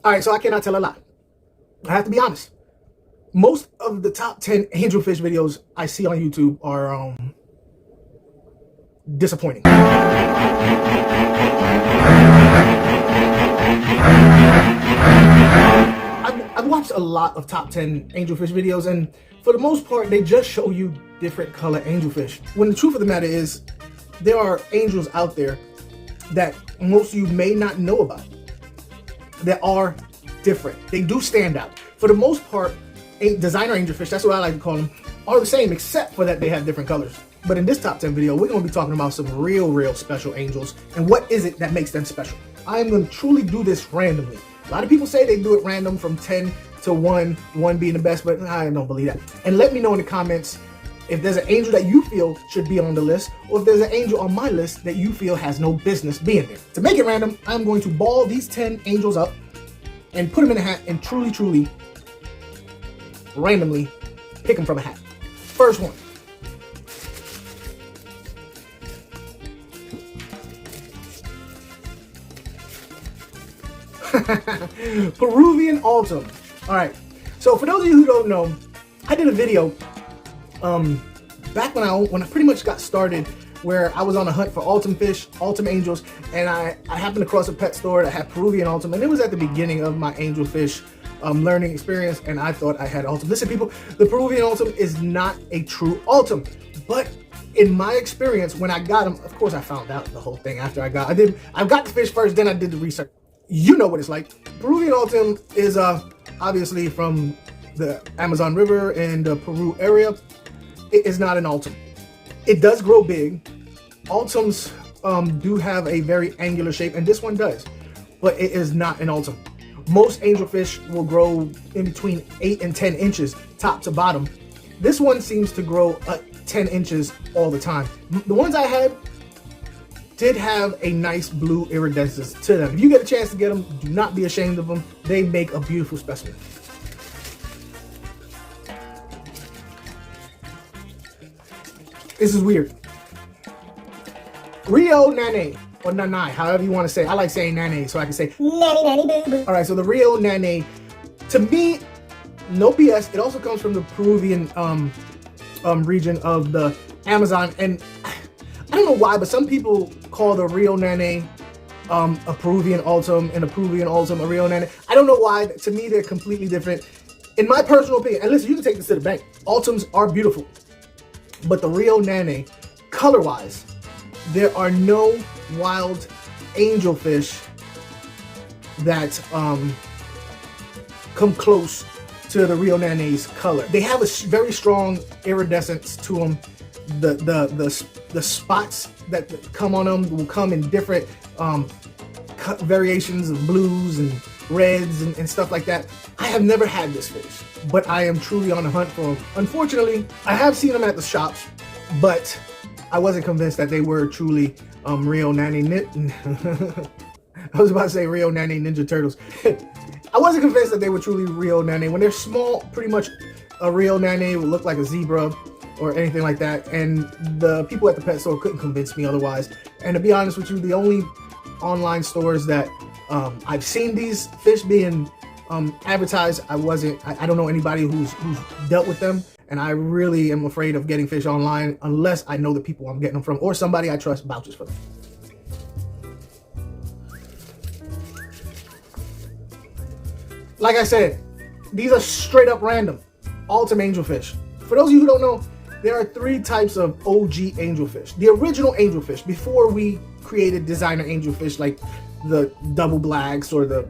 All right, so I cannot tell a lie. I have to be honest. Most of the top 10 angelfish videos I see on YouTube are disappointing. I've watched a lot of top 10 angelfish videos, and for the most part, they just show you different color angelfish. When the truth of the matter is, there are angels out there that most of you may not know about that are different. They do stand out. For the most part, designer angelfish, that's what I like to call them, are the same except for that they have different colors. But in this top 10 video, we're going to be talking about some real special angels and what is it that makes them special. I am going to truly do this randomly. A lot of people say they do it random from 10 to 1 being the best, but I don't believe that. And let me know in the comments if there's an angel that you feel should be on the list, or if there's an angel on my list that you feel has no business being there. To make it random, I'm going to ball these 10 angels up and put them in a hat and truly randomly pick them from a hat. First one. Peruvian Altum. All right, so for those of you who don't know, I did a video back when I pretty much got started, where I was on a hunt for Altum fish, Altum angels, and I happened across a pet store that had Peruvian Altum, and it was at the beginning of my angelfish learning experience, and I thought I had Altum. Listen, people, the Peruvian Altum is not a true Altum, but in my experience, when I got him, of course I found out the whole thing after I got the fish first, then I did the research. You know what it's like. Peruvian Altum is obviously from the Amazon River and the Peru area. It is not an Altum. It does grow big. Altums do have a very angular shape, and this one does, but it is not an Altum. Most angelfish will grow in between 8 and 10 inches top to bottom. This one seems to grow 10 inches all the time. The ones I had did have a nice blue iridescence to them. If you get a chance to get them, do not be ashamed of them. They make a beautiful specimen. This is weird. Rio Nanay, or Nanay, however you want to say it. I like saying Nanay, so I can say Nanny boo boo. All right, so the Rio Nanay, to me, no BS. It also comes from the Peruvian region of the Amazon, and I don't know why, but some people call the Rio Nanay a Peruvian Altum and a Peruvian Altum a Rio Nanay. I don't know why. To me, they're completely different. In my personal opinion, and listen, you can take this to the bank. Altums are beautiful, but the Rio Nanay, color-wise, there are no wild angelfish that come close to the Rio Nanay's color. They have a very strong iridescence to them. The spots that come on them will come in different variations of blues and reds and stuff like that. I have never had this fish, but I am truly on the hunt for them. Unfortunately, I have seen them at the shops, but I wasn't convinced that they were truly Rio Nanay. I was about to say Rio Nanay Ninja Turtles. I wasn't convinced that they were truly Rio Nanay. When they're small, pretty much a Rio Nanay would look like a zebra or anything like that, and the people at the pet store couldn't convince me otherwise. And to be honest with you, the only online stores that I've seen these fish being advertised, I don't know anybody who's dealt with them, and I really am afraid of getting fish online unless I know the people I'm getting them from or somebody I trust vouches for them. Like I said, these are straight up random Altum angelfish. For those of you who don't know, there are 3 types of OG angelfish. The original angelfish, before we created designer angelfish like the double blacks or the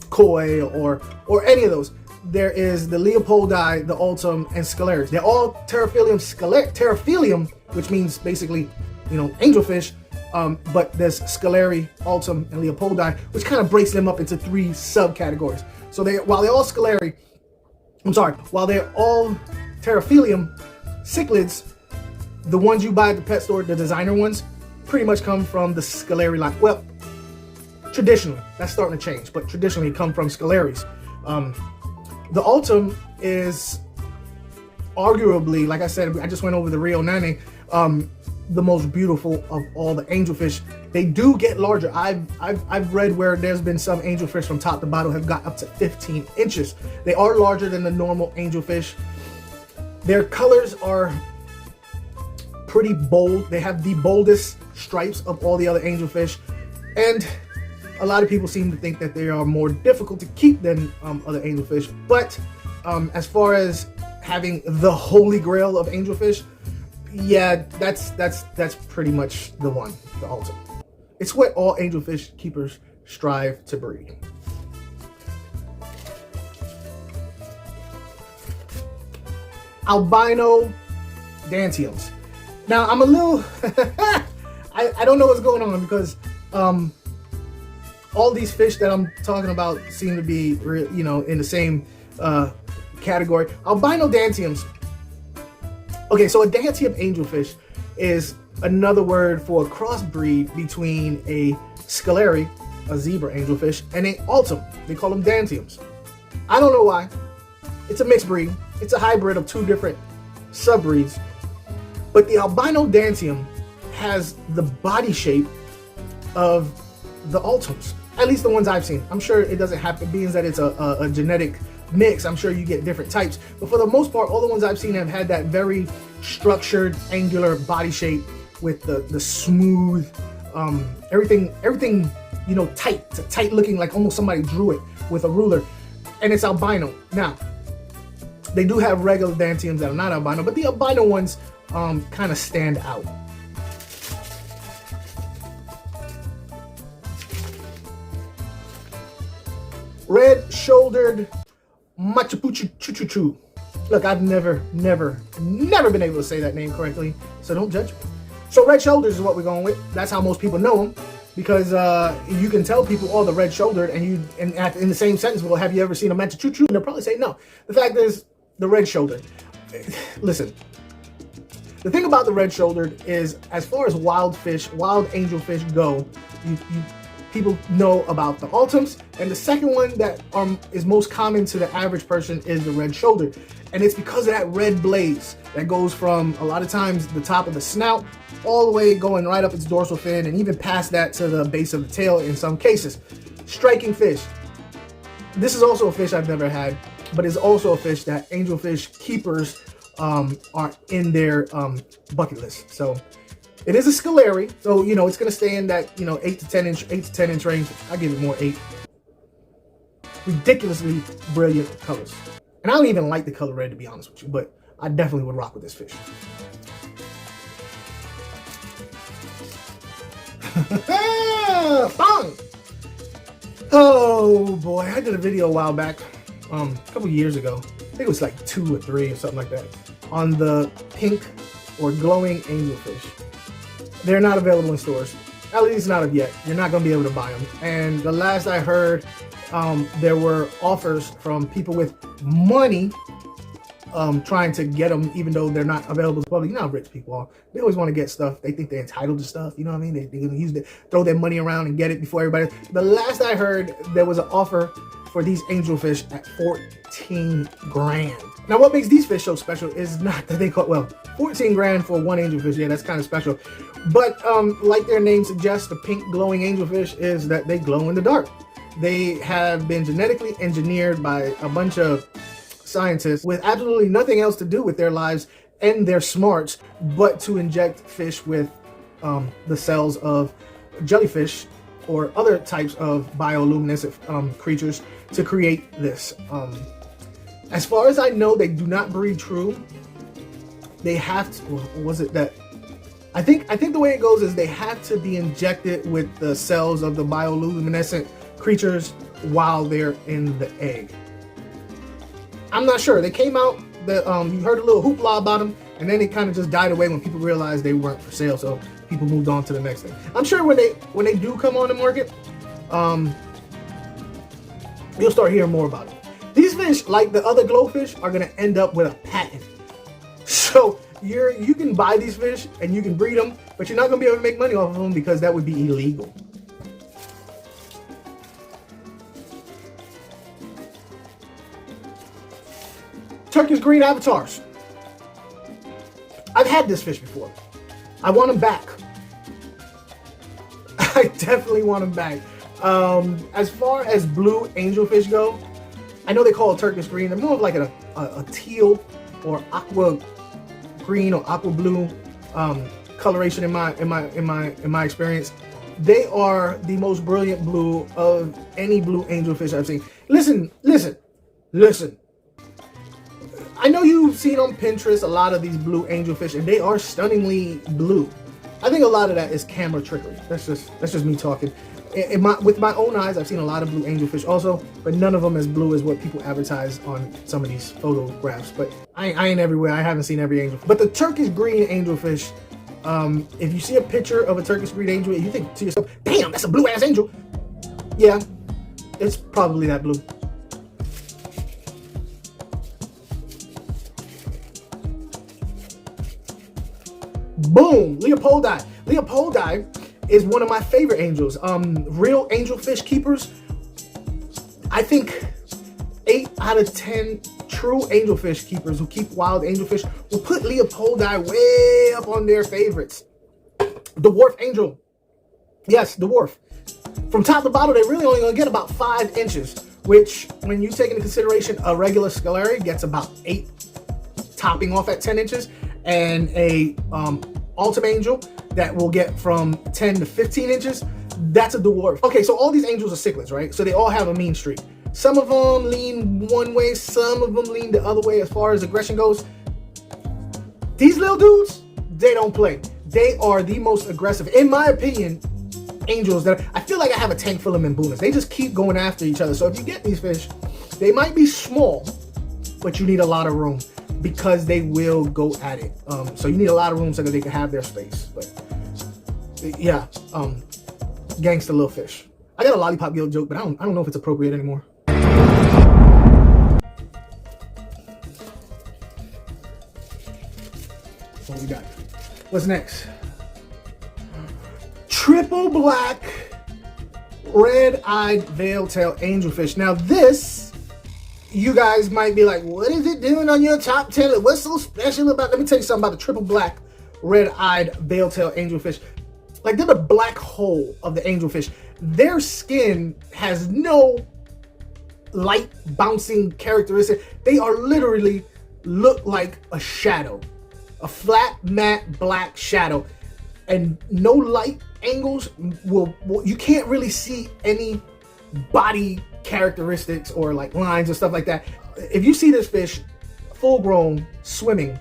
koi or any of those, there is the Leopoldi, the Altum, and Scalare. They're all Pterophyllum Scalare. Pterophyllum, which means basically, you know, angelfish. But there's Scalare, Altum, and Leopoldi, which kind of breaks them up into 3 subcategories. So while they're all Pterophyllum cichlids, the ones you buy at the pet store, the designer ones, pretty much come from the Scalare line. Well, traditionally, that's starting to change, but traditionally come from Scalares. The Altum is arguably, like I said, I just went over the Rio Nanay, the most beautiful of all the angelfish. They do get larger. I've read where there's been some angelfish from top to bottom have got up to 15 inches. They are larger than the normal angelfish. Their colors are pretty bold. They have the boldest stripes of all the other angelfish, and a lot of people seem to think that they are more difficult to keep than other angelfish. But as far as having the holy grail of angelfish, yeah, that's pretty much the one, the Altum. It's what all angelfish keepers strive to breed. Albino Dantiums. Now I'm a little, I don't know what's going on, because all these fish that I'm talking about seem to be, you know, in the same category. Albino Dantiums. Okay, so a Dantium angelfish is another word for a crossbreed between a Scalare, a zebra angelfish, and a Altum. They call them Dantiums. I don't know why. It's a mixed breed. It's a hybrid of two different subbreeds. But the albino Dantium has the body shape of the Altums, at least the ones I've seen. I'm sure it doesn't have to be, that it's a genetic mix. I'm sure you get different types, but for the most part, all the ones I've seen have had that very structured, angular body shape with the smooth, everything, you know, tight looking, like almost somebody drew it with a ruler, and it's albino. Now, they do have regular Dantiums that are not albino, but the albino ones kind of stand out. Red-shouldered Manacapuru. Look, I've never been able to say that name correctly, so don't judge me. So red shoulders is what we're going with. That's how most people know them, because you can tell people, oh, the red-shouldered, and in the same sentence, well, have you ever seen a Manacapuru? And they'll probably say no. The fact is, the red-shouldered. Listen, the thing about the red-shouldered is, as far as wild angelfish go, people know about the Altums, and the second one that is most common to the average person is the red-shouldered, and it's because of that red blaze that goes from, a lot of times, the top of the snout all the way going right up its dorsal fin, and even past that to the base of the tail in some cases. Striking fish. This is also a fish I've never had, but it's also a fish that angelfish keepers are in their bucket list. So it is a Scalare, so you know it's gonna stay in that 8 to 10 inch range. I give it more 8. Ridiculously brilliant colors, and I don't even like the color red, to be honest with you, but I definitely would rock with this fish. Bang! Oh boy, I did a video a while back, a couple years ago. I think it was like 2 or 3 or something like that, on the pink or glowing angelfish. They're not available in stores, at least not of yet. You're not going to be able to buy them. And the last I heard, there were offers from people with money trying to get them, even though they're not available to the public. You know how rich people are. They always want to get stuff. They think they're entitled to stuff. You know what I mean? They're going to use it, throw their money around and get it before everybody. The last I heard, there was an offer for these angelfish at 14 grand. Now, what makes these fish so special is not that they caught, well, 14 grand for one angelfish. Yeah, that's kind of special. But like their name suggests, the pink glowing angelfish is that they glow in the dark. They have been genetically engineered by a bunch of scientists with absolutely nothing else to do with their lives and their smarts but to inject fish with the cells of jellyfish or other types of bioluminescent creatures to create this. As far as I know, they do not breed true. They have to, or was it that? I think the way it goes is they have to be injected with the cells of the bioluminescent creatures while they're in the egg. I'm not sure. They came out, you heard a little hoopla about them, and then it kind of just died away when people realized they weren't for sale, so people moved on to the next thing. I'm sure when they do come on the market, you'll start hearing more about it. These fish, like the other glowfish, are going to end up with a patent. So you can buy these fish and you can breed them, but you're not going to be able to make money off of them because that would be illegal. Turkish green avatars. I've had this fish before. I want him back. definitely want them back. As far as blue angelfish go, I know they call it Turkish green. They're more of like a teal or aqua green or aqua blue coloration in my experience. They are the most brilliant blue of any blue angelfish I've seen. Listen. I know you've seen on Pinterest a lot of these blue angelfish, and they are stunningly blue. I think a lot of that is camera trickery. That's just me talking. With my own eyes, I've seen a lot of blue angelfish also, but none of them as blue as what people advertise on some of these photographs. But I ain't everywhere. I haven't seen every angelfish. But the Turkish green angelfish, if you see a picture of a Turkish green angel and you think to yourself, damn, that's a blue ass angel. Yeah, it's probably that blue. Boom, Leopoldi. Leopoldi is one of my favorite angels. Real angelfish keepers, I think 8 out of 10 true angelfish keepers who keep wild angelfish will put Leopoldi way up on their favorites. Dwarf angel. Yes, dwarf. From top to bottom, they're really only gonna get about 5 inches, which when you take into consideration a regular Scalare gets about 8, topping off at 10 inches, and a Altum angel that will get from 10 to 15 inches, that's a dwarf. Okay, so all these angels are cichlids, right? So they all have a mean streak. Some of them lean one way, some of them lean the other way as far as aggression goes. These little dudes, they don't play. They are the most aggressive, in my opinion, angels that I feel like I have a tank full of Mbunas. They just keep going after each other. So if you get these fish, they might be small, but you need a lot of room because they will go at it. So you need a lot of room so that they can have their space. But yeah, gangsta little fish. I got a lollipop guild joke, but I don't know if it's appropriate anymore. What we got? What's next? Triple black red-eyed veil-tailed angelfish. Now this, you guys might be like, what is it doing on your top 10? What's so special about? Let me tell you something about the triple black red-eyed veil-tailed angelfish. Like, they're the black hole of the angelfish. Their skin has no light bouncing characteristic. They are literally look like a shadow, a flat matte black shadow, and no light angles will you can't really see any body characteristics or like lines or stuff like that. If you see this fish full grown swimming,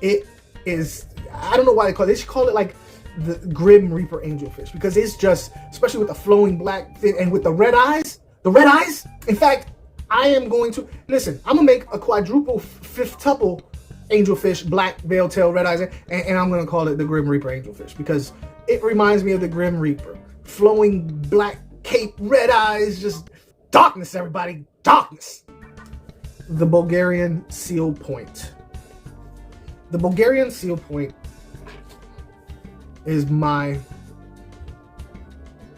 it is, I don't know why they call it, they should call it like the Grim Reaper angelfish, because it's just, especially with the flowing black fin and with the red eyes. In fact, I am going to listen, I'm gonna make a quadruple fifth tuple angelfish, black veil tail red eyes, and I'm gonna call it the Grim Reaper angelfish because it reminds me of the Grim Reaper. Flowing black cape, red eyes, just darkness, everybody, darkness. The Bulgarian seal point. The Bulgarian seal point is my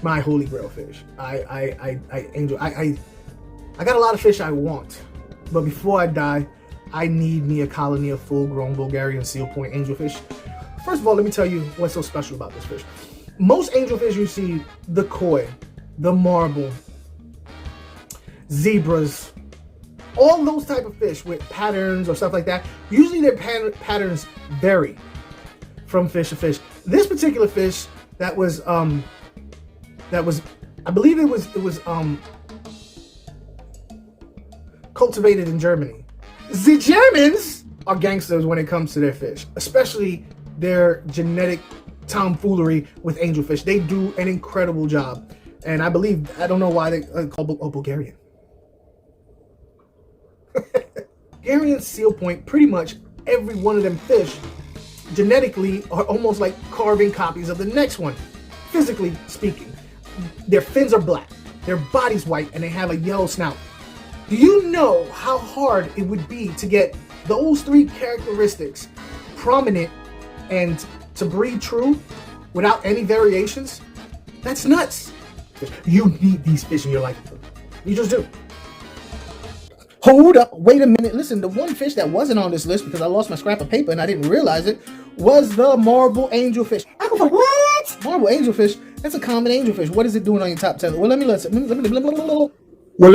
holy grail fish. I got a lot of fish I want, but before I die, I need me a colony of full-grown Bulgarian seal point angelfish. First of all, let me tell you what's so special about this fish. Most angelfish you see, the koi, the marble, zebras, all those type of fish with patterns or stuff like that, usually their patterns vary from fish to fish. This particular fish that was I believe it was cultivated in Germany. The Germans are gangsters when it comes to their fish, especially their genetic tomfoolery with angelfish. They do an incredible job. And I believe, I don't know why they call Bulgarian. Bulgarian seal point, pretty much every one of them fish genetically are almost like carbon copies of the next one, physically speaking. Their fins are black, their body's white, and they have a yellow snout. Do you know how hard it would be to get those 3 characteristics prominent and to breed true without any variations? That's nuts. You need these fish in your life. You just do. Hold up, wait a minute. Listen, the one fish that wasn't on this list because I lost my scrap of paper and I didn't realize it was the marble angelfish. I was like, what? Marble angelfish. That's a common angelfish. What is it doing on your top 10? Well, let me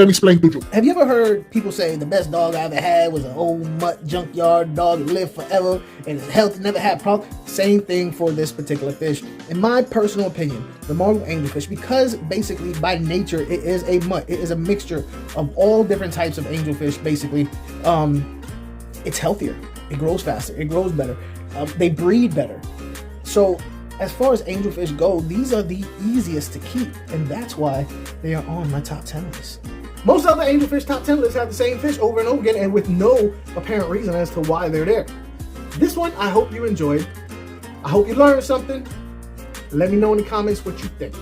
explain to you. Have you ever heard people say the best dog I ever had was an old mutt junkyard dog that lived forever and his health never had problems? Same thing for this particular fish. In my personal opinion, the marble angelfish, because basically by nature it is a mutt, it is a mixture of all different types of angelfish. Basically, it's healthier, it grows faster, it grows better, they breed better. So as far as angelfish go, these are the easiest to keep, and that's why they are on my top 10 list. Most other angelfish top 10 lists have the same fish over and over again, and with no apparent reason as to why they're there. This one, I hope you enjoyed. I hope you learned something. Let me know in the comments what you think.